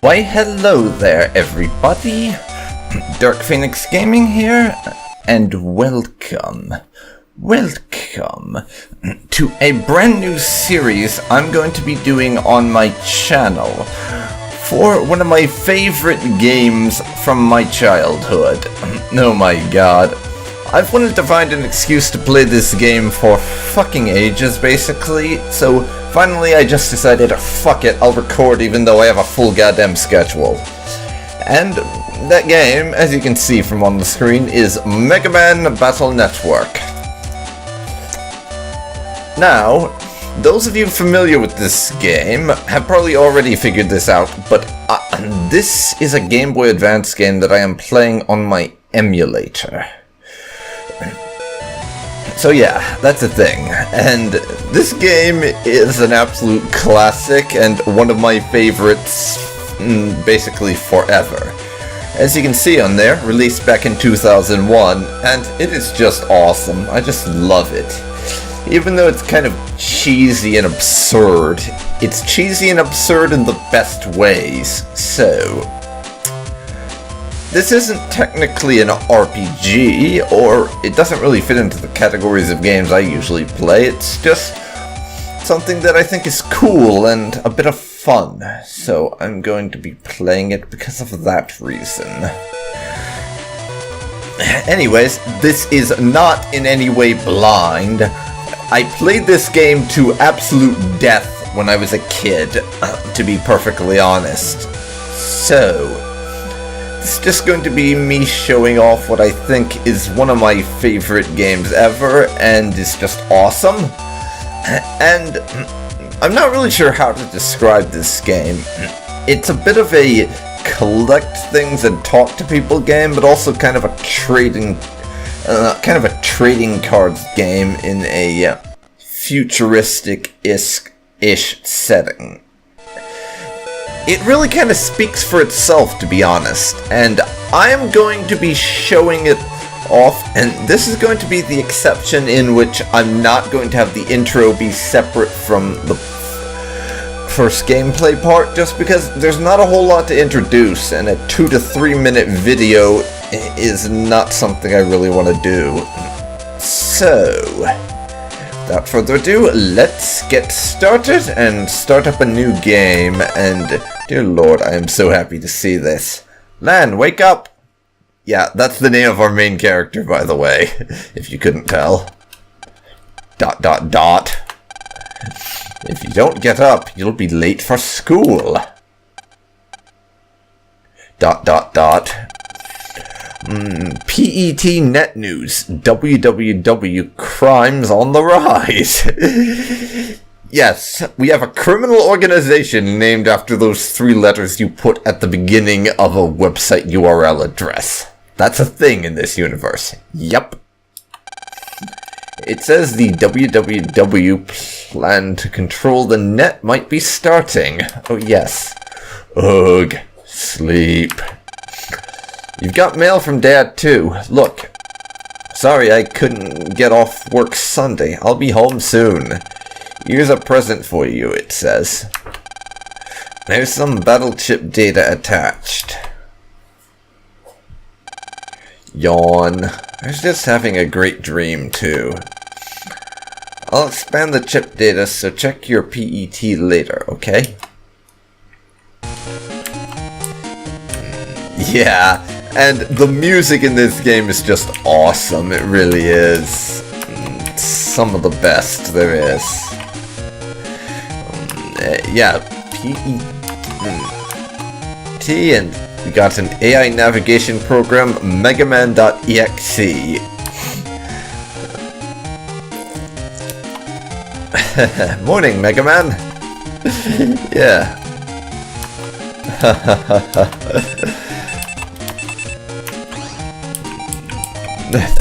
Why hello there everybody, Dark Phoenix Gaming here, and welcome to a brand new series I'm going to be doing on my channel for one of my favorite games from my childhood. Oh my god. I've wanted to find an excuse to play this game for fucking ages, basically, so finally I just decided, fuck it, I'll record even though I have a full goddamn schedule. And that game, as you can see from on the screen, is Megaman Battle Network. Now, those of you familiar with this game have probably already figured this out, but this is a Game Boy Advance game that I am playing on my emulator. So yeah, that's a thing, and this game is an absolute classic and one of my favorites, basically forever. As you can see on there, released back in 2001, and it is just awesome. I just love it. Even though it's kind of cheesy and absurd, it's cheesy and absurd in the best ways, so this isn't technically an RPG, or it doesn't really fit into the categories of games I usually play. It's just something that I think is cool and a bit of fun, so I'm going to be playing it because of that reason. Anyways, this is not in any way blind. I played this game to absolute death when I was a kid, to be perfectly honest. So it's just going to be me showing off what I think is one of my favorite games ever, and is just awesome. And I'm not really sure how to describe this game. It's a bit of a collect things and talk to people game, but also kind of a trading cards game in a futuristic-ish setting. It really kind of speaks for itself, to be honest, and I am going to be showing it off, and this is going to be the exception in which I'm not going to have the intro be separate from the first gameplay part, just because there's not a whole lot to introduce, and a 2 to 3 minute video is not something I really want to do. So, without further ado, let's get started and start up a new game, and dear lord, I am so happy to see this. Lan, wake up! Yeah, that's the name of our main character, by the way, if you couldn't tell. ... If you don't get up, you'll be late for school. ... PET Net News, www crimes on the rise. Yes, we have a criminal organization named after those 3 letters you put at the beginning of a website URL address. That's a thing in this universe. Yep. It says the www plan to control the net might be starting. Oh yes. Ugh. Sleep. You've got mail from Dad too. Look. Sorry I couldn't get off work Sunday. I'll be home soon. Here's a present for you, it says. There's some battle chip data attached. Yawn. I was just having a great dream too. I'll expand the chip data, so check your PET later, okay? Yeah, and the music in this game is just awesome. It really is. It's some of the best there is. Yeah, PET, and we got an AI navigation program, Megaman.exe. Morning, Megaman. Yeah.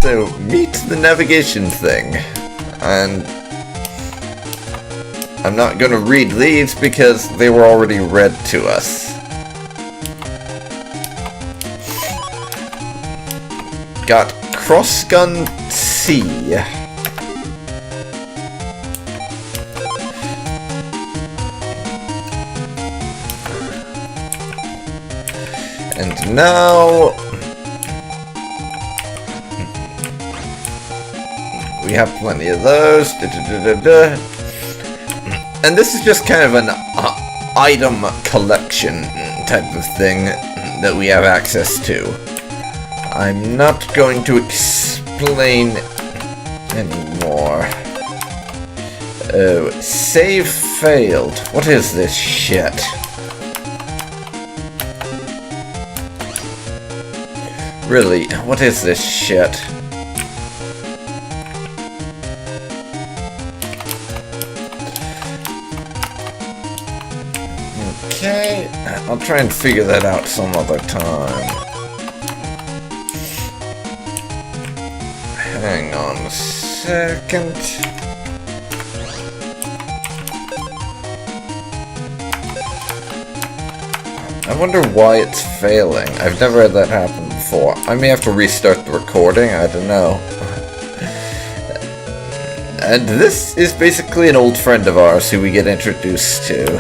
So, meet the navigation thing. And I'm not going to read these because they were already read to us. Got Crossgun C. And now we have plenty of those. And this is just kind of an item collection type of thing that we have access to. I'm not going to explain anymore. Oh, save failed. What is this shit? Really, what is this shit? Okay, I'll try and figure that out some other time. Hang on a second. I wonder why it's failing. I've never had that happen before. I may have to restart the recording, I don't know. And this is basically an old friend of ours who we get introduced to.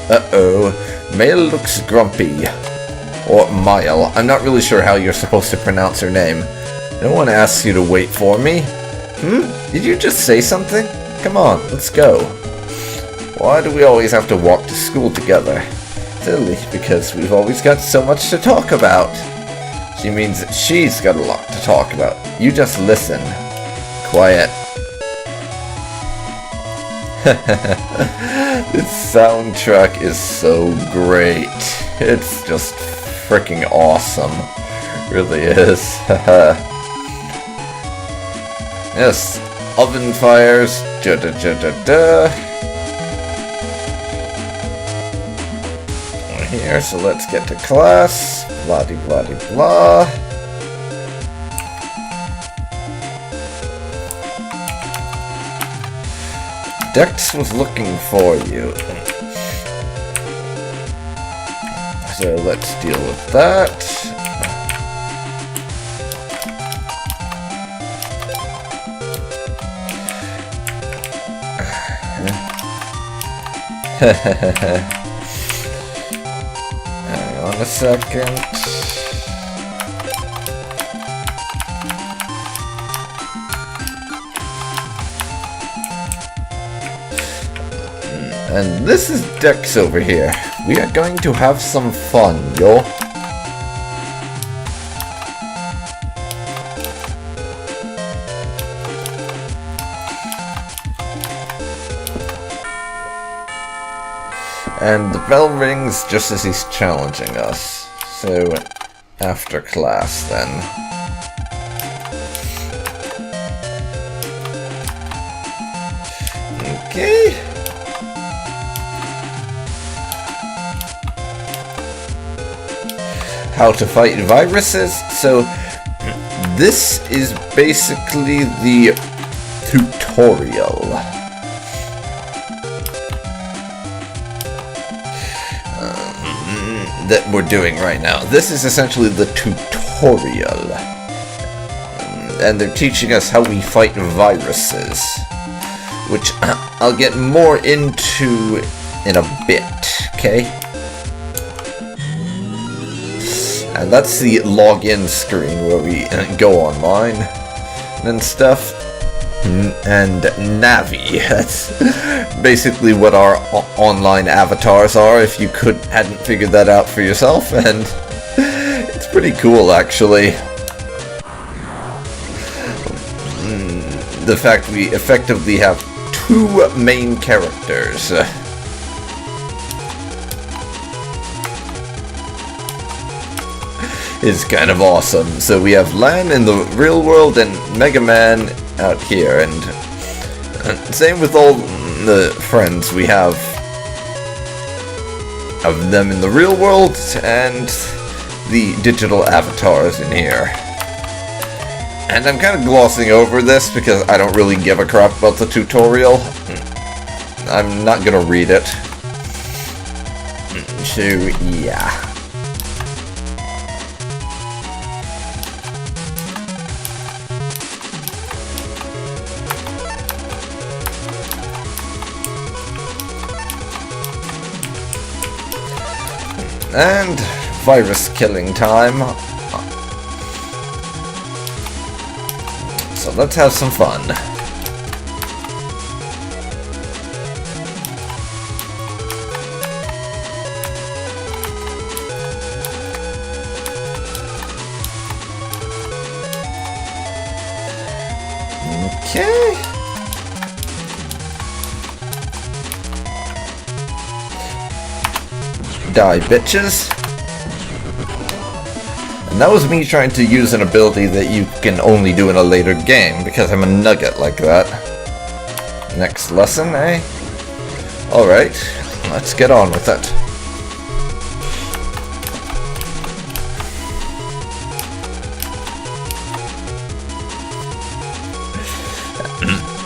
Uh-oh. Mail looks grumpy. Or Mile. I'm not really sure how you're supposed to pronounce her name. No one asks you to wait for me. Did you just say something? Come on, let's go. Why do we always have to walk to school together? Silly, because we've always got so much to talk about. She means that she's got a lot to talk about. You just listen. Quiet. This soundtrack is so great. It's just freaking awesome. Really is. Yes, oven fires. Here, so let's get to class. Blah de blah de blah. Dex was looking for you. So let's deal with that. Hang on a second. And this is Dex over here. We are going to have some fun, yo. And the bell rings just as he's challenging us. So, after class then. Okay. How to fight viruses. So, this is basically the tutorial. That we're doing right now. This is essentially the tutorial. And they're teaching us how we fight viruses. Which I'll get more into in a bit, okay? And that's the login screen where we go online and stuff. And Navi, that's basically what our online avatars are, if you hadn't figured that out for yourself, and it's pretty cool actually. The fact we effectively have two main characters. Is kind of awesome. So we have Lan in the real world and Megaman out here, and same with all the friends we have of them in the real world and the digital avatars in here. And I'm kind of glossing over this because I don't really give a crap about the tutorial. I'm not gonna read it. So yeah. And virus killing time. So let's have some fun. Okay. Die, bitches. And that was me trying to use an ability that you can only do in a later game, because I'm a nugget like that. Next lesson, eh? Alright, let's get on with it.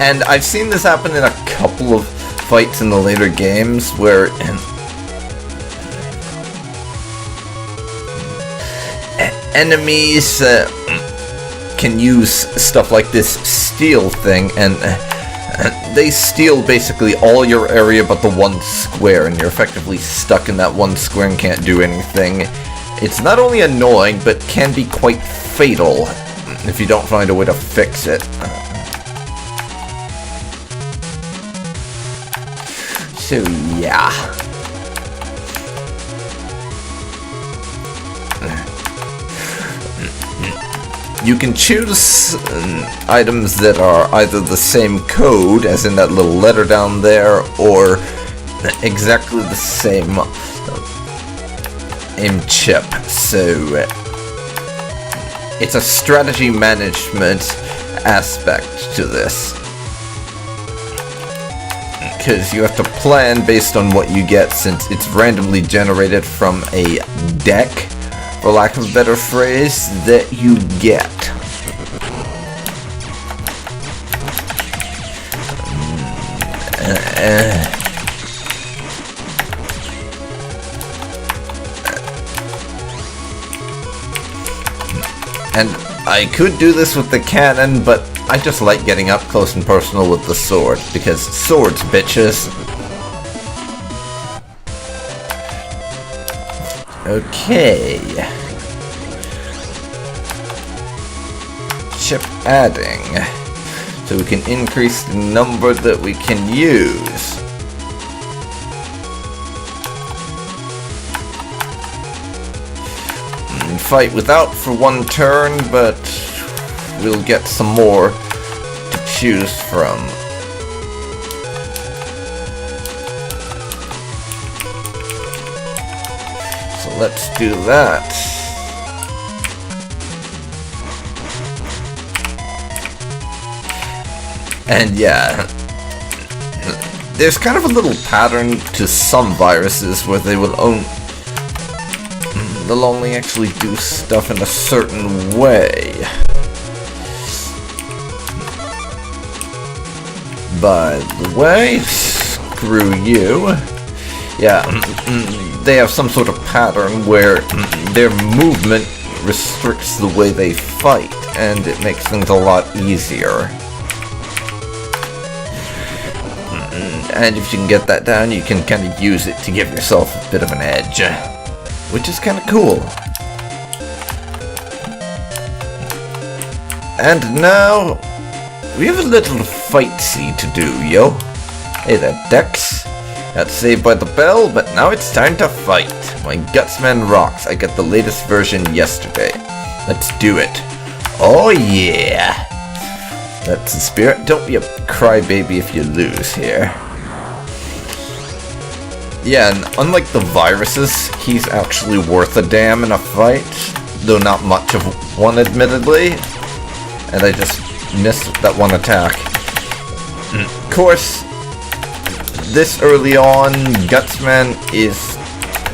And I've seen this happen in a couple of fights in the later games where enemies can use stuff like this steal thing, and they steal basically all your area but the one square, and you're effectively stuck in that one square and can't do anything. It's not only annoying, but can be quite fatal if you don't find a way to fix it. So yeah. You can choose items that are either the same code, as in that little letter down there, or exactly the same aim chip. So it's a strategy management aspect to this, because you have to plan based on what you get, since it's randomly generated from a deck, for lack of a better phrase, that you get. And I could do this with the cannon, but I just like getting up close and personal with the sword, because swords, bitches. Okay. Chip adding. So we can increase the number that we can use. Fight without for one turn, but we'll get some more to choose from. So let's do that. And yeah, there's kind of a little pattern to some viruses where they will they'll only actually do stuff in a certain way. By the way, screw you. Yeah, they have some sort of pattern where their movement restricts the way they fight, and it makes things a lot easier. And if you can get that down, you can kind of use it to give yourself a bit of an edge, which is kind of cool. And now, we have a little fight-see to do, yo. Hey there, Dex. Got saved by the bell, but now it's time to fight. My Gutsman rocks. I got the latest version yesterday. Let's do it. Oh yeah! That's the spirit. Don't be a crybaby if you lose here. Yeah, and unlike the viruses, he's actually worth a damn in a fight, though not much of one, admittedly. And I just missed that one attack. Of course, this early on, Gutsman is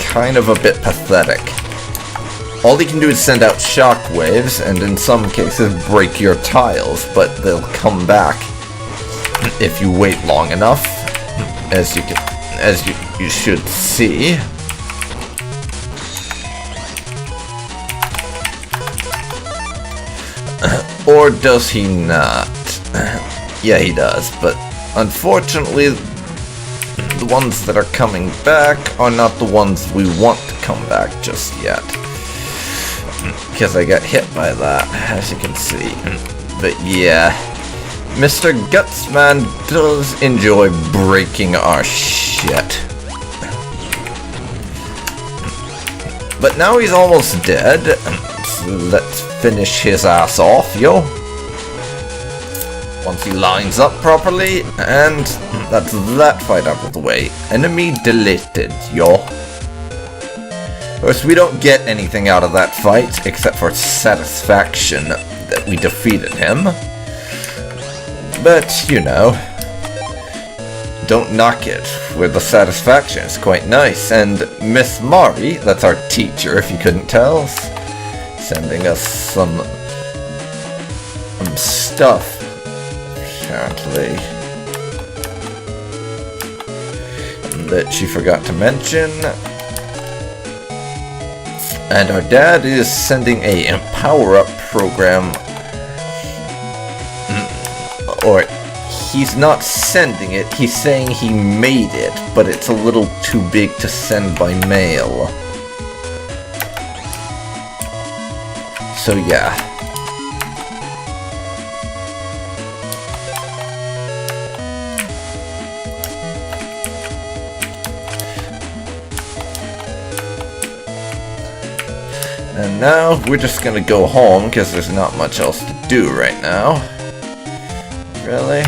kind of a bit pathetic. All he can do is send out shockwaves, and in some cases break your tiles, but they'll come back if you wait long enough, as you should see. Or does he not? Yeah, he does, but unfortunately the ones that are coming back are not the ones we want to come back just yet. Because I got hit by that, as you can see. But yeah, Mr. Gutsman does enjoy breaking our shit. But now he's almost dead, so let's finish his ass off, yo. Once he lines up properly, and that's that fight out of the way. Enemy deleted, yo. Of course, we don't get anything out of that fight, except for satisfaction that we defeated him. But, you know, don't knock it, where the satisfaction is quite nice. And Miss Mari, that's our teacher if you couldn't tell, sending us some stuff, apparently, that she forgot to mention. And our dad is sending a power-up program, or he's not sending it, he's saying he made it, but it's a little too big to send by mail. So yeah. And now we're just gonna go home because there's not much else to do right now. Really?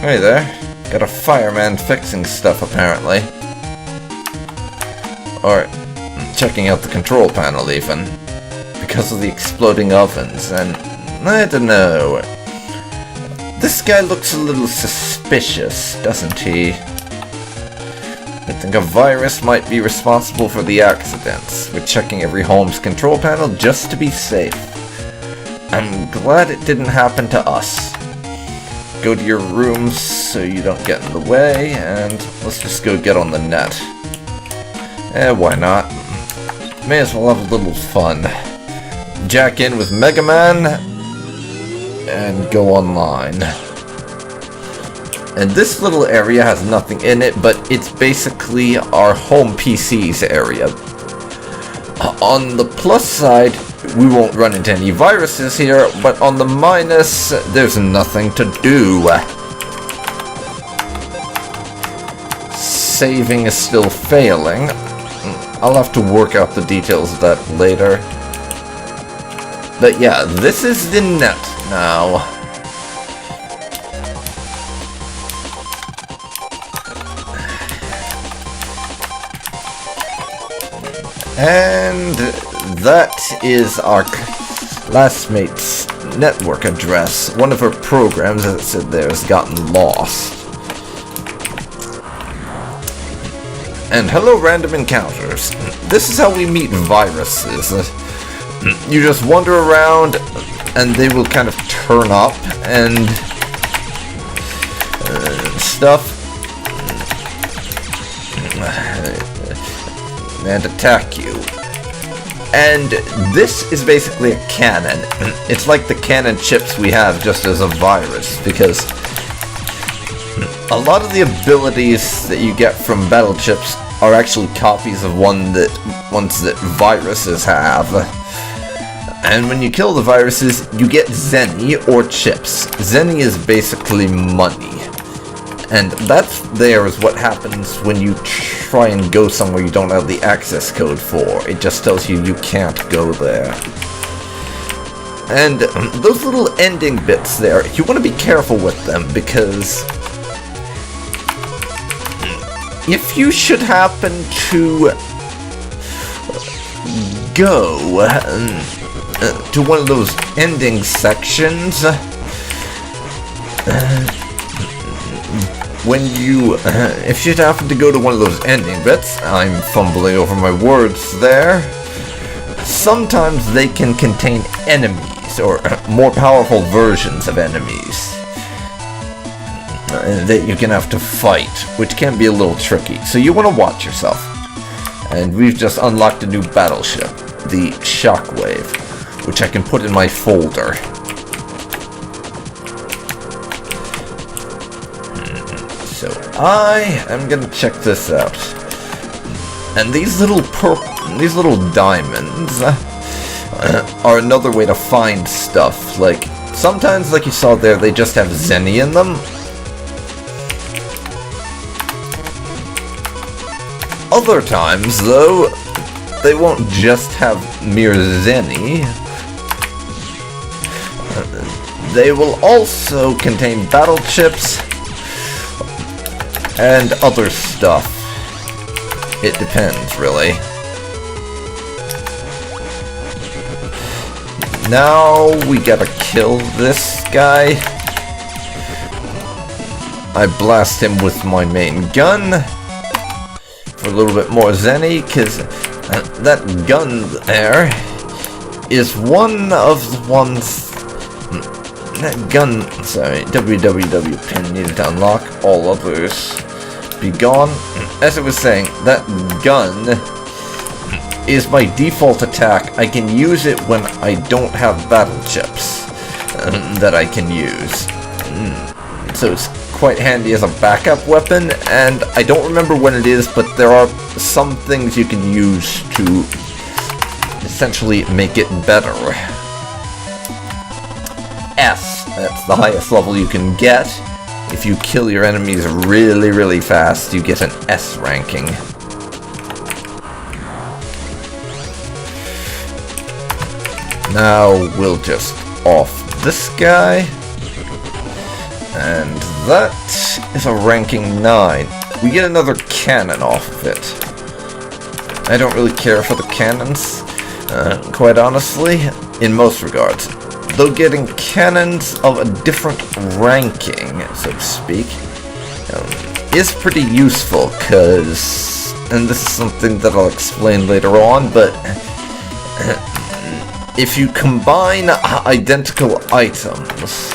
Hey there. Got a fireman fixing stuff apparently. Or checking out the control panel even. Because of the exploding ovens, and I don't know. This guy looks a little suspicious, doesn't he? I think a virus might be responsible for the accidents. We're checking every home's control panel just to be safe. I'm glad it didn't happen to us. Go to your rooms so you don't get in the way, and let's just go get on the net. Why not? May as well have a little fun. Jack in with Megaman, and go online. And this little area has nothing in it, but it's basically our home PC's area. On the plus side, we won't run into any viruses here, but on the minus, there's nothing to do. Saving is still failing. I'll have to work out the details of that later. But yeah, this is the net now. And that is our classmate's network address. One of her programs that said there has gotten lost. And hello, random encounters. This is how we meet viruses. You just wander around and they will kind of turn up and stuff. And attack you. And this is basically a cannon. It's like the cannon chips we have just as a virus, because a lot of the abilities that you get from battle chips are actually copies of ones that viruses have. And when you kill the viruses, you get Zenny or chips. Zenny is basically money. And that there is what happens when you try and go somewhere you don't have the access code for. It just tells you you can't go there. And those little ending bits there, you want to be careful with them, because if you should happen to go to one of those ending sections, if you happen to go to one of those ending bits, I'm fumbling over my words there, sometimes they can contain enemies, or more powerful versions of enemies, that you can have to fight, which can be a little tricky, so you want to watch yourself. And we've just unlocked a new battleship, the Shockwave, which I can put in my folder. I am gonna check this out. And these little diamonds are another way to find stuff. Like, sometimes, like you saw there, they just have Zenny in them. Other times, though, they won't just have mere Zenny. They will also contain battle chips and other stuff. It depends, really. Now we gotta kill this guy. I blast him with my main gun for a little bit more Zenny, because that gun there is one of the ones... That gun... Sorry, www pin needed to unlock. All others be gone. As I was saying, that gun is my default attack. I can use it when I don't have battle chips that I can use. So it's quite handy as a backup weapon, and I don't remember when it is, but there are some things you can use to essentially make it better. S, that's the highest level you can get. If you kill your enemies really, really fast, you get an S ranking. Now we'll just off this guy. And that is a ranking 9. We get another cannon off of it. I don't really care for the cannons, quite honestly, in most regards. Though getting cannons of a different ranking, so to speak, is pretty useful, because, and this is something that I'll explain later on, but if you combine identical items,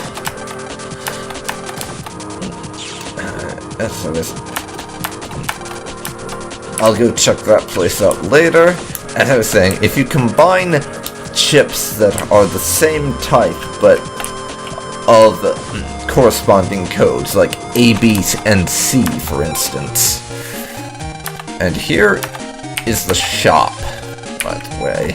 I'll go check that place out later. As I was saying, if you combine chips that are the same type, but of corresponding codes, like A, B, and C, for instance. And here is the shop, by the way.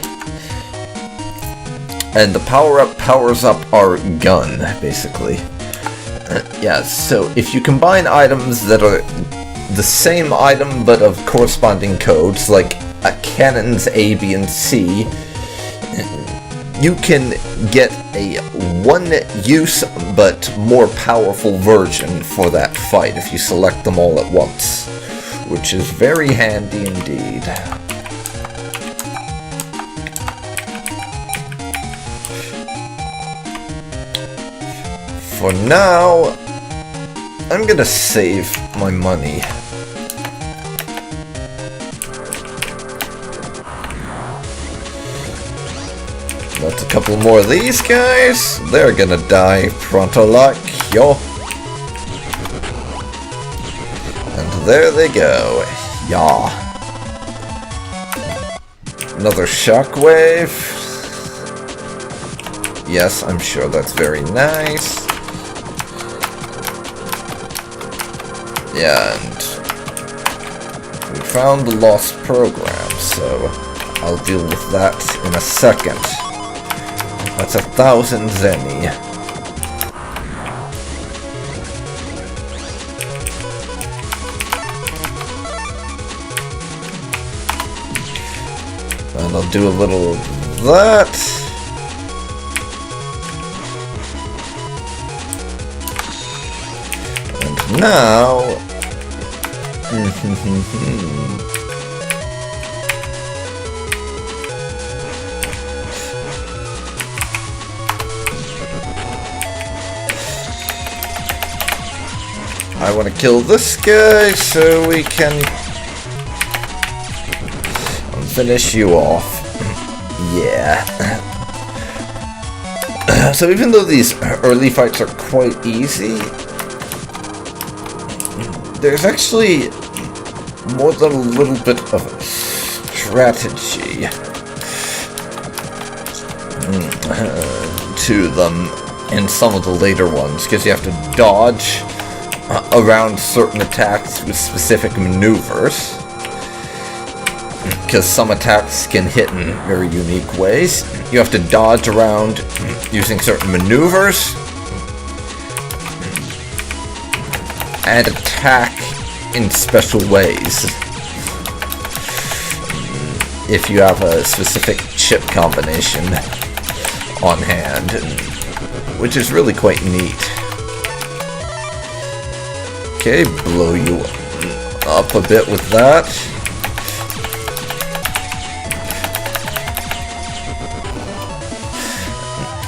And the power-up powers up our gun, basically. Yeah, so if you combine items that are the same item but of corresponding codes, like a cannon's A, B, and C, you can get a one-use but more powerful version for that fight if you select them all at once, which is very handy indeed. For now, I'm gonna save my money. That's a couple more of these guys. They're gonna die pronto like yo. And there they go. Yaw. Another shockwave. Yes, I'm sure that's very nice. Yeah, and we found the lost program, so I'll deal with that in a second. That's 1,000 Zenny. And I'll do a little of that. And now... I want to kill this guy so we can finish you off. Yeah. So even though these early fights are quite easy, there's actually more than a little bit of strategy to them in some of the later ones, because you have to dodge around certain attacks with specific maneuvers, because some attacks can hit in very unique ways. You have to dodge around using certain maneuvers and attack in special ways if you have a specific chip combination on hand, which is really quite neat. Okay, blow you up a bit with that.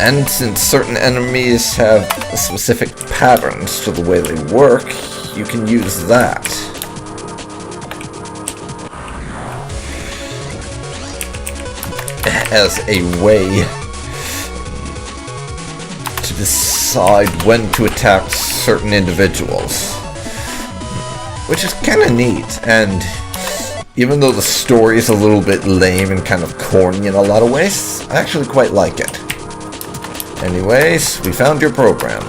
And since certain enemies have specific patterns to the way they work, you can use that. As a way to decide when to attack certain individuals. Which is kind of neat, and even though the story is a little bit lame and kind of corny in a lot of ways, I actually quite like it. Anyways, we found your program.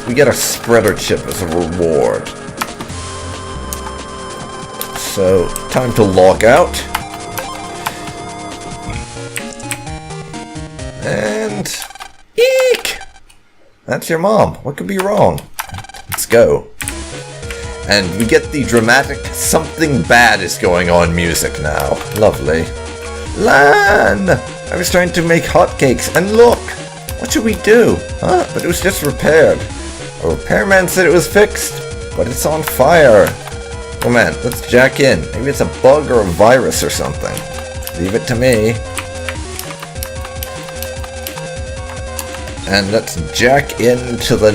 We get a spreader chip as a reward. So, time to log out. And... eek! That's your mom. What could be wrong? Let's go. And we get the dramatic something bad is going on music now. Lovely. Lan! I was trying to make hotcakes, and look! What should we do? Huh? But it was just repaired. A repairman said it was fixed, but it's on fire. Oh man, let's jack in. Maybe it's a bug or a virus or something. Leave it to me. And let's jack into the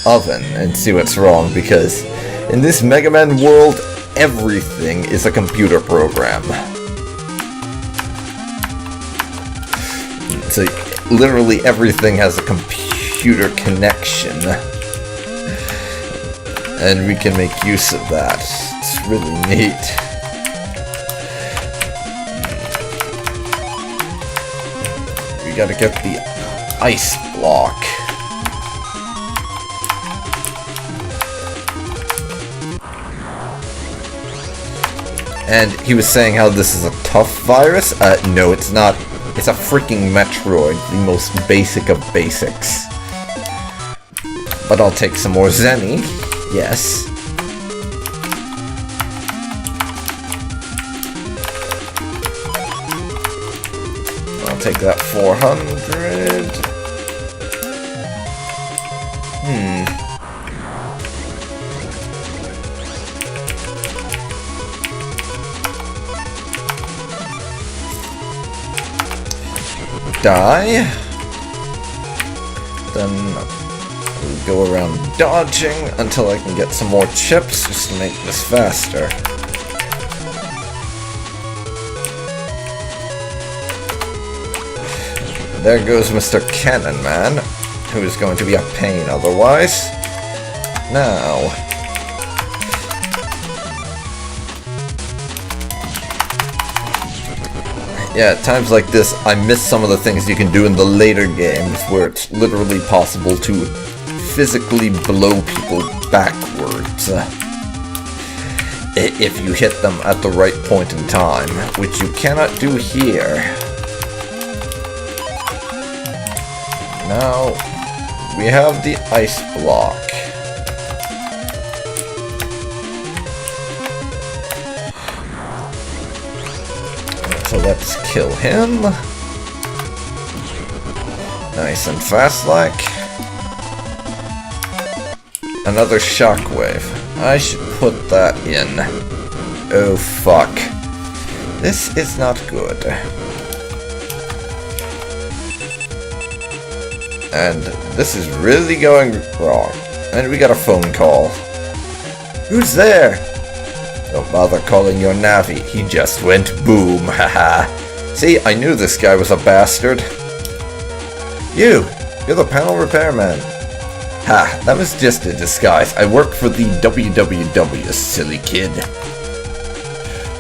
oven and see what's wrong, because in this Mega Man world, everything is a computer program. So literally everything has a computer connection, and we can make use of that. It's really neat. We gotta get the ice block. And he was saying how this is a tough virus. No, it's not. It's a freaking Metroid, the most basic of basics. But I'll take some more Zenny. Yes. I'll take that 400. Die. Then we'll go around dodging until I can get some more chips just to make this faster. There goes Mr. Cannon Man, who is going to be a pain otherwise. Now, yeah, at times like this, I miss some of the things you can do in the later games, where it's literally possible to physically blow people backwards if you hit them at the right point in time, which you cannot do here. Now, we have the ice block. So let's kill him. Nice and fast like. Another shockwave. I should put that in. Oh fuck. This is not good. And this is really going wrong. And we got a phone call. Who's there? Don't bother calling your Navi. He just went boom, haha. See, I knew this guy was a bastard. You're the panel repairman. Ha, that was just a disguise. I work for the WWW, silly kid.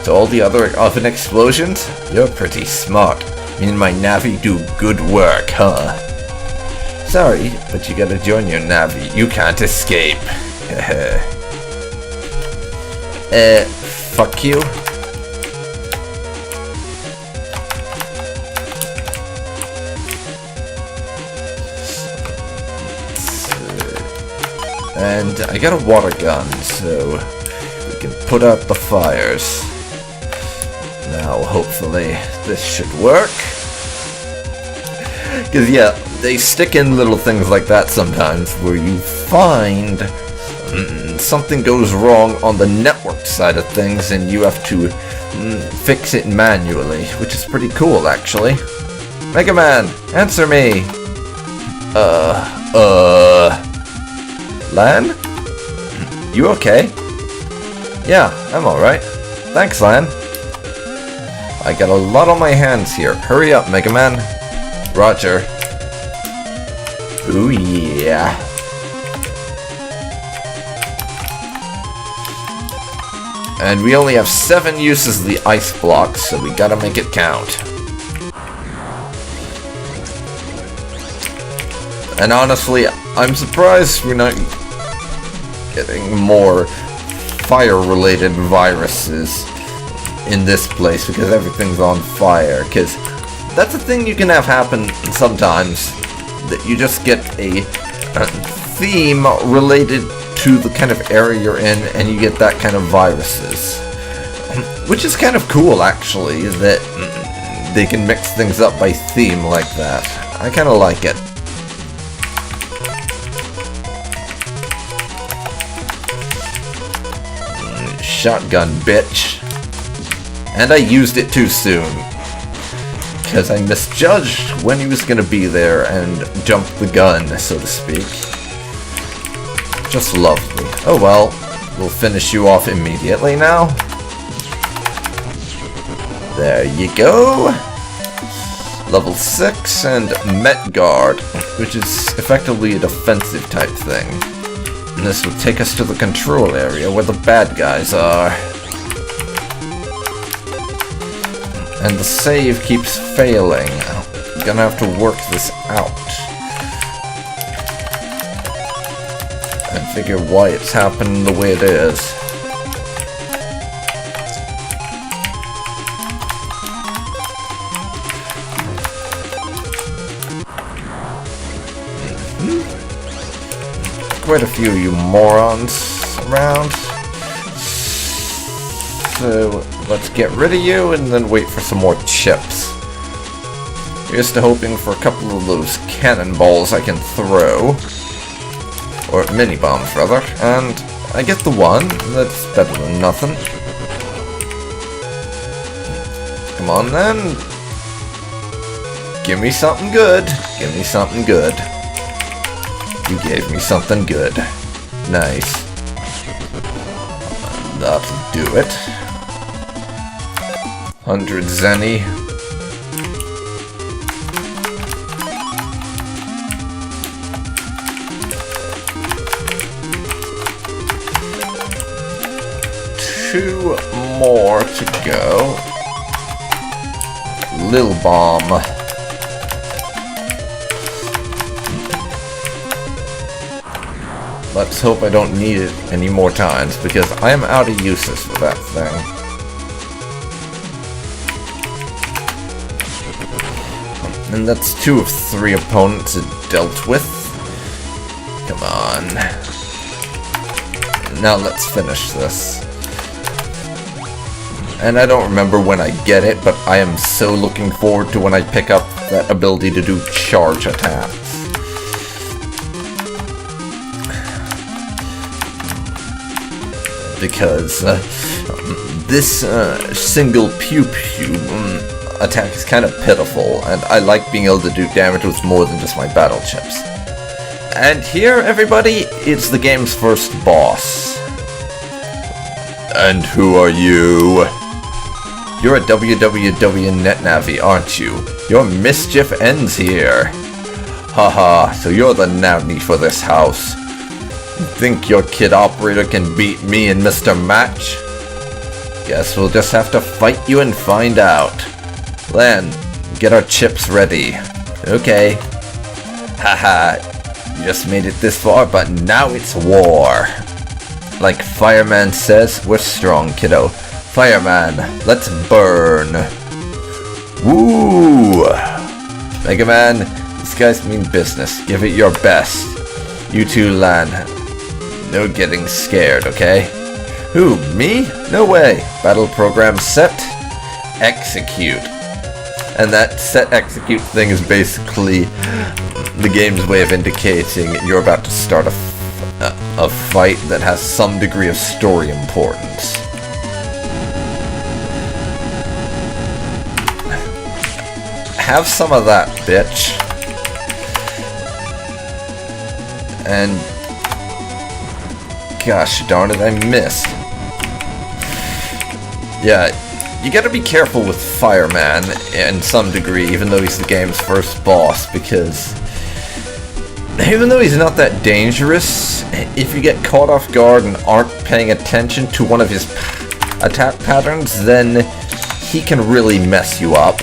So all the other oven explosions? You're pretty smart. Me and my Navi do good work, huh? Sorry, but you gotta join your Navi. You can't escape. Fuck you. And I got a water gun, so we can put out the fires. Now, hopefully, this should work. Because, yeah, they stick in little things like that sometimes where you find something goes wrong on the network side of things and you have to fix it manually, which is pretty cool, actually. Megaman, answer me! Lan? You okay? Yeah, I'm alright. Thanks, Lan. I got a lot on my hands here. Hurry up, Megaman. Roger. Ooh, yeah. And we only have 7 uses of the ice block, so we gotta make it count. And honestly, I'm surprised we're not getting more fire-related viruses in this place, because everything's on fire. Because that's a thing you can have happen sometimes, that you just get a theme related to the kind of area you're in, and you get that kind of viruses. Which is kind of cool, actually, that they can mix things up by theme like that. I kind of like it. Shotgun, bitch. And I used it too soon. Because I misjudged when he was going to be there and jumped the gun, so to speak. Just lovely. Oh well, we'll finish you off immediately now. There you go. Level 6 and Met Guard, which is effectively a defensive type thing. And this will take us to the control area where the bad guys are. And the save keeps failing. I'm gonna have to work this out. And figure why it's happening the way it is. Quite a few of you morons around. So let's get rid of you and then wait for some more chips. Here's to hoping for a couple of those cannonballs I can throw. Or mini bombs, rather. And I get the one. That's better than nothing. Come on then. Give me something good. Give me something good. You gave me something good. Nice. That'll do it. 100 zenny. Two more to go. Lil Bomb. Let's hope I don't need it any more times, because I am out of uses for that thing. And that's 2 of 3 opponents it dealt with. Come on. Now let's finish this. And I don't remember when I get it, but I am so looking forward to when I pick up that ability to do charge attacks. Because this single pew-pew attack is kind of pitiful, and I like being able to do damage with more than just my battle chips. And here, everybody, it's the game's first boss. And who are you? You're a www NetNavi, aren't you? Your mischief ends here. Haha, so you're the Navy for this house. Think your kid operator can beat me and Mr. Match? Guess we'll just have to fight you and find out. Lan, get our chips ready. Okay. Haha, you just made it this far, but now it's war. Like FireMan says, we're strong, kiddo. FireMan, let's burn. Woo! Megaman, these guys mean business. Give it your best. You too, Lan. No getting scared, okay? Who, me? No way. Battle program set. Execute. And that set execute thing is basically the game's way of indicating you're about to start a fight that has some degree of story importance. Have some of that, bitch. And gosh darn it, I missed. Yeah, you gotta be careful with FireMan in some degree, even though he's the game's first boss, because even though he's not that dangerous, if you get caught off guard and aren't paying attention to one of his attack patterns, then he can really mess you up.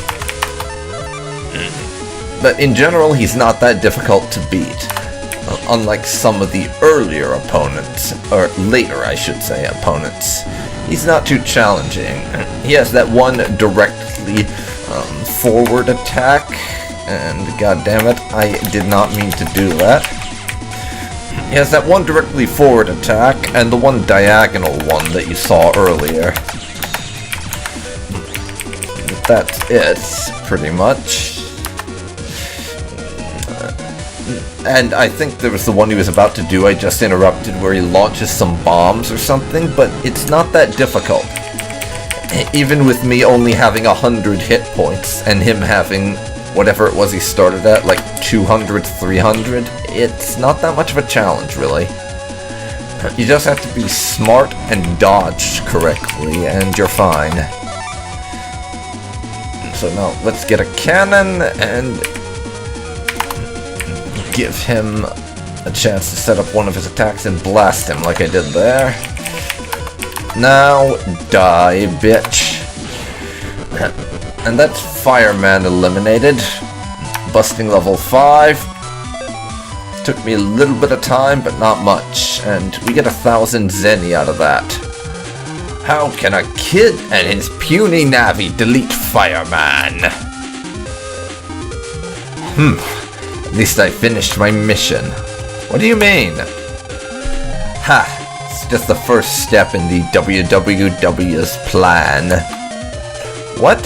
But in general, he's not that difficult to beat. Unlike some of the earlier opponents, or later I should say opponents, he's not too challenging. He has that one directly forward attack, and goddammit, I did not mean to do that. He has that one directly forward attack, and the one diagonal one that you saw earlier. That's it, pretty much. And I think there was the one he was about to do I just interrupted, where he launches some bombs or something, but it's not that difficult. Even with me only having 100 hit points, and him having whatever it was he started at, like 200, 300, it's not that much of a challenge, really. You just have to be smart and dodge correctly, and you're fine. So now, let's get a cannon, and give him a chance to set up one of his attacks and blast him like I did there. Now, die, bitch. And that's FireMan eliminated. Busting level 5. Took me a little bit of time, but not much. And we get 1,000 zenny out of that. How can a kid and his puny Navi delete FireMan? At least I finished my mission. What do you mean? Ha! It's just the first step in the WWW's plan. What?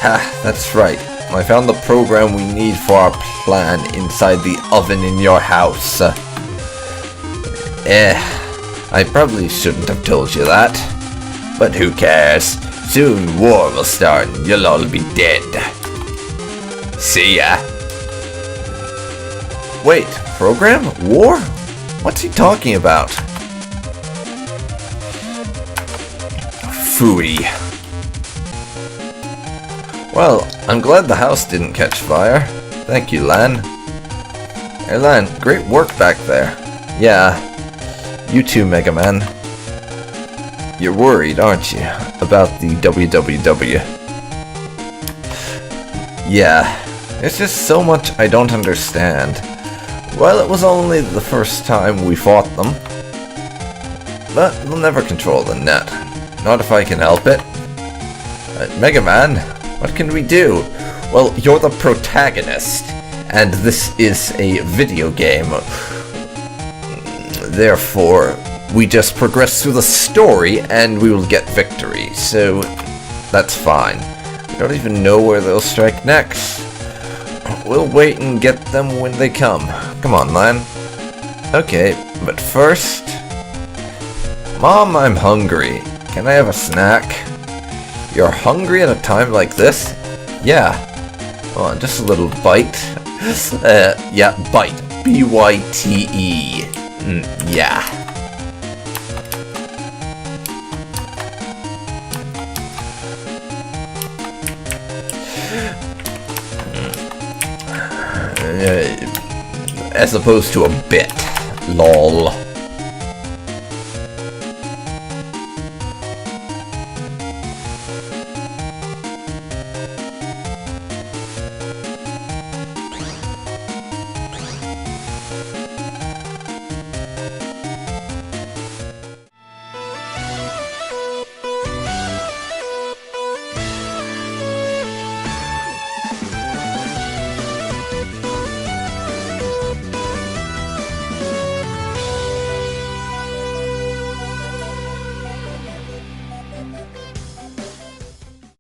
Ha, that's right. I found the program we need for our plan inside the oven in your house. I probably shouldn't have told you that. But who cares? Soon war will start and you'll all be dead. See ya. Wait, program? War? What's he talking about? Phooey. Well, I'm glad the house didn't catch fire. Thank you, Lan. Hey, Lan, great work back there. Yeah, you too, Megaman. You're worried, aren't you, about the WWW? Yeah, there's just so much I don't understand. Well, it was only the first time we fought them. But they'll never control the net. Not if I can help it. Megaman, what can we do? Well, you're the protagonist, and this is a video game. Therefore, we just progress through the story, and we will get victory. So, that's fine. I don't even know where they'll strike next. We'll wait and get them when they come. Come on, Lan. Okay, but first... Mom, I'm hungry. Can I have a snack? You're hungry at a time like this? Yeah. Come on, just a little bite. Yeah, bite. B-Y-T-E. Yeah. As opposed to a bit. Lol.